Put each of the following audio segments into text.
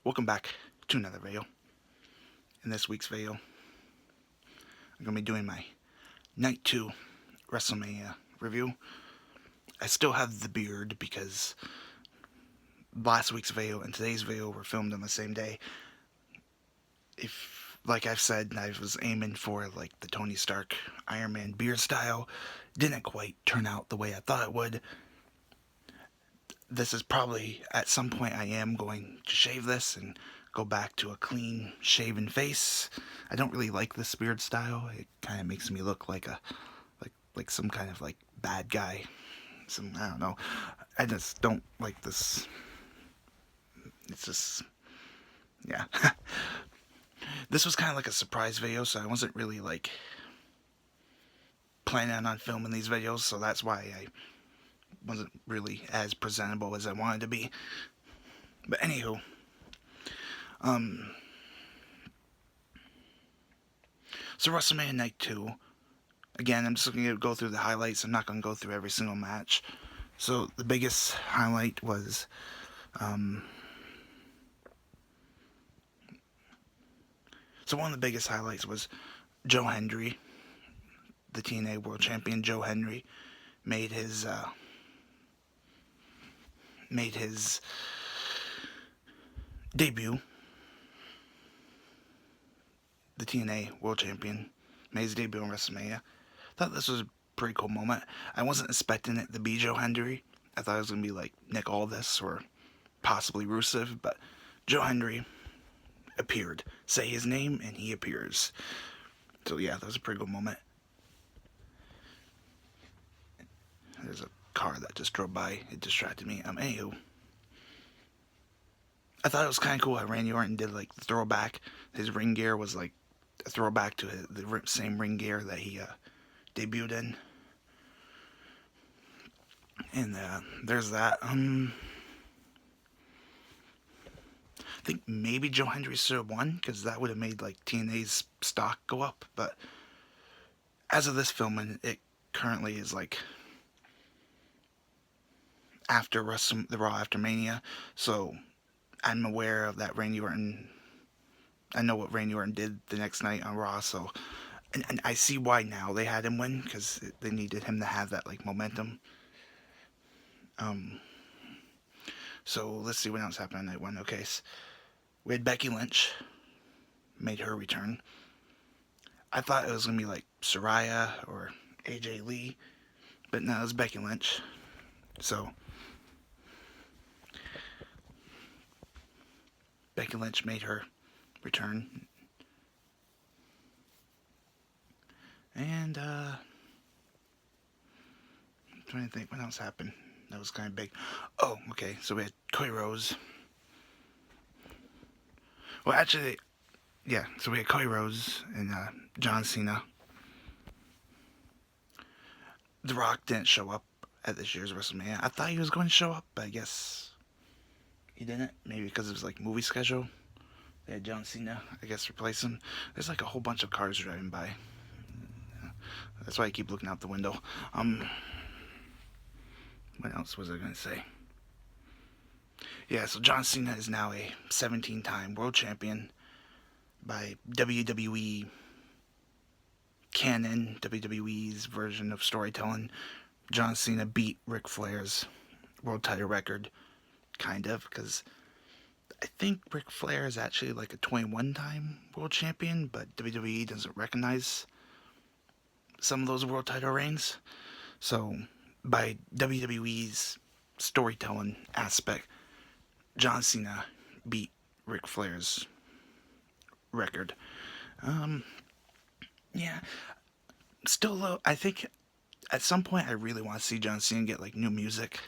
Welcome back to another video. In this week's video, I'm going to be doing my Night 2 WrestleMania review. I still have the beard because last week's video and today's video were filmed on the same day. Like I've said, I was aiming for like the Tony Stark Iron Man beard style. Didn't quite turn out the way I thought it would. This is probably, at some point I am going to shave this and go back to a clean shaven face. I don't really like this beard style. It kind of makes me look like some kind of like bad guy. I don't know. I just don't like this. It's just, yeah. This was kind of like a surprise video, so I wasn't really like planning on filming these videos, so that's why I wasn't really as presentable as I wanted to be. But anywho, so WrestleMania Night 2, again, I'm just going to go through the highlights. I'm not going to go through every single match. So the biggest highlight was, so one of the biggest highlights was Joe Hendry, the TNA World Champion. Joe Hendry made his debut. The TNA World Champion made his debut on WrestleMania. Thought this was a pretty cool moment. I wasn't expecting it to be Joe Hendry. I thought it was going to be like Nick Aldis or possibly Rusev, but Joe Hendry appeared. Say his name and he appears. So yeah, that was a pretty cool moment. There's a car that just drove by. It distracted me. Anywho, I thought it was kind of cool how Randy Orton did like the throwback. His ring gear was like a throwback to the same ring gear that he debuted in. And there's that. I think maybe Joe Hendry should have won, because that would have made like TNA's stock go up. But as of this filming, it currently is like after the Raw after Mania, so I'm aware of that Randy Orton. I know what Randy Orton did the next night on Raw, so and I see why now they had him win, because they needed him to have that like momentum. So let's see what else happened on night one. Okay, so we had Becky Lynch made her return. I thought it was gonna be like Saraya or AJ Lee, but no, it was Becky Lynch. So Becky Lynch made her return. And I'm trying to think what else happened. That was kind of big. Oh, okay, so we had Cody Rhodes. Well, actually, yeah, so we had Cody Rhodes and John Cena. The Rock didn't show up at this year's WrestleMania. I thought he was going to show up, but I guess he didn't. Maybe because it was like movie schedule. They had John Cena, I guess, replace him. There's like a whole bunch of cars driving by. That's why I keep looking out the window. What else was I going to say? Yeah, so John Cena is now a 17-time world champion by WWE canon, WWE's version of storytelling. John Cena beat Ric Flair's world title record, kind of, because I think Ric Flair is actually like a 21-time world champion, but WWE doesn't recognize some of those world title reigns. So, by WWE's storytelling aspect, John Cena beat Ric Flair's record. Yeah. Still, though, I think at some point I really want to see John Cena get like new music.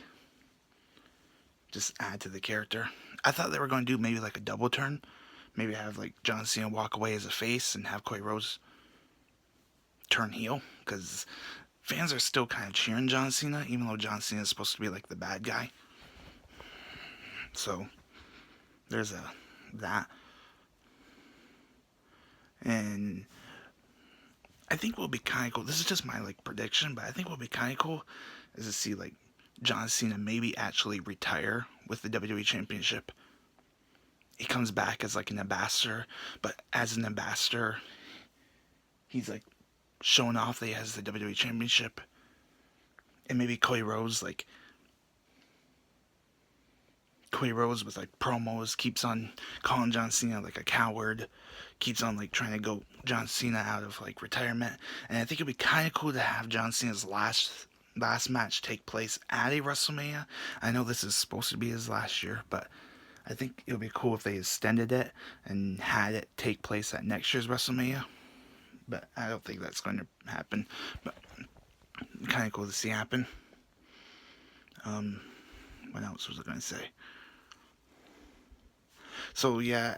Just add to the character. I thought they were going to do maybe like a double turn. Maybe have like John Cena walk away as a face and have Cody Rhodes turn heel, because fans are still kind of cheering John Cena, even though John Cena is supposed to be like the bad guy. So there's that. And I think what will be kind of cool, this is just my like prediction, but I think what will be kind of cool is to see like John Cena maybe actually retire with the WWE Championship he comes back as like an ambassador, but as an ambassador, he's like showing off that he has the WWE Championship, and maybe Cody Rhodes with like promos keeps on calling John Cena like a coward, keeps on like trying to go John Cena out of like retirement, and I think it'd be kind of cool to have John Cena's last match take place at a WrestleMania. I know this is supposed to be his last year, but I think it would be cool if they extended it and had it take place at next year's WrestleMania. But I don't think that's going to happen. But kind of cool to see happen. What else was I going to say? So yeah,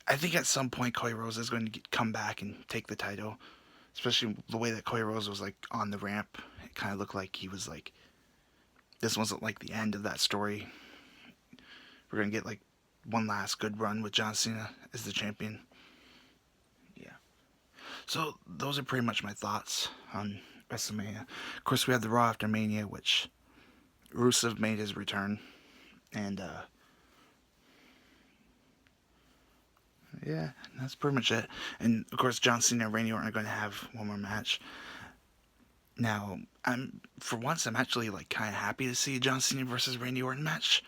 I think at some point Cody Rhodes is going to come back and take the title, especially the way that Cody Rhodes was like on the ramp. It kind of looked like he was like, this wasn't like the end of that story. We're gonna get like one last good run with John Cena as the champion. Yeah. So those are pretty much my thoughts on WrestleMania. Of course, we had the Raw after Mania, which Rusev made his return, and yeah, that's pretty much it. And of course, John Cena and Randy Orton are going to have one more match. Now, for once, I'm actually like kind of happy to see a John Cena versus Randy Orton match.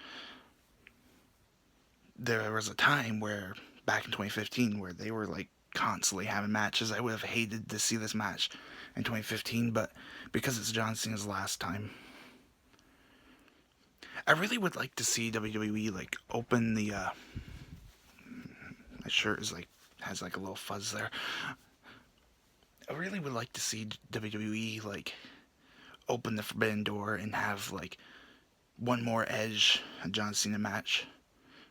There was a time where, back in 2015, where they were like constantly having matches. I would have hated to see this match in 2015, but because it's John Cena's last time, I really would like to see WWE like open the. My shirt is like has like a little fuzz there. I really would like to see WWE like open the forbidden door and have like one more Edge and John Cena match.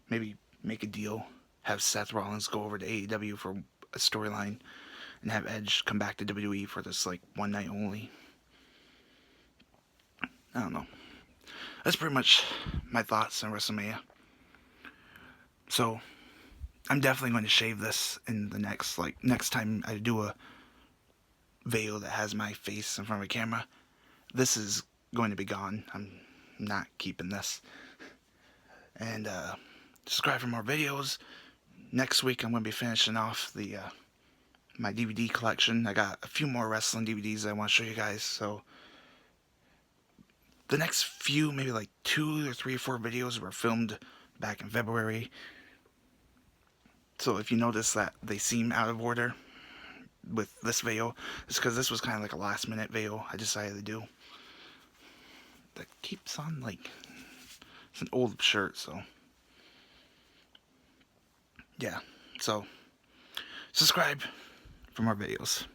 Maybe make a deal. Have Seth Rollins go over to AEW for a storyline, and have Edge come back to WWE for this like one night only. I don't know. That's pretty much my thoughts on WrestleMania. So I'm definitely going to shave this in the next time I do a video that has my face in front of a camera. This is going to be gone. I'm not keeping this. And subscribe for more videos. Next week I'm going to be finishing off the my DVD collection. I got a few more wrestling DVDs I want to show you guys. So the next few, maybe like 2 or 3 or 4 videos were filmed back in February. So if you notice that they seem out of order with this video, it's because this was kind of like a last minute video I decided to do. That keeps on like, it's an old shirt, so yeah. So subscribe for more videos.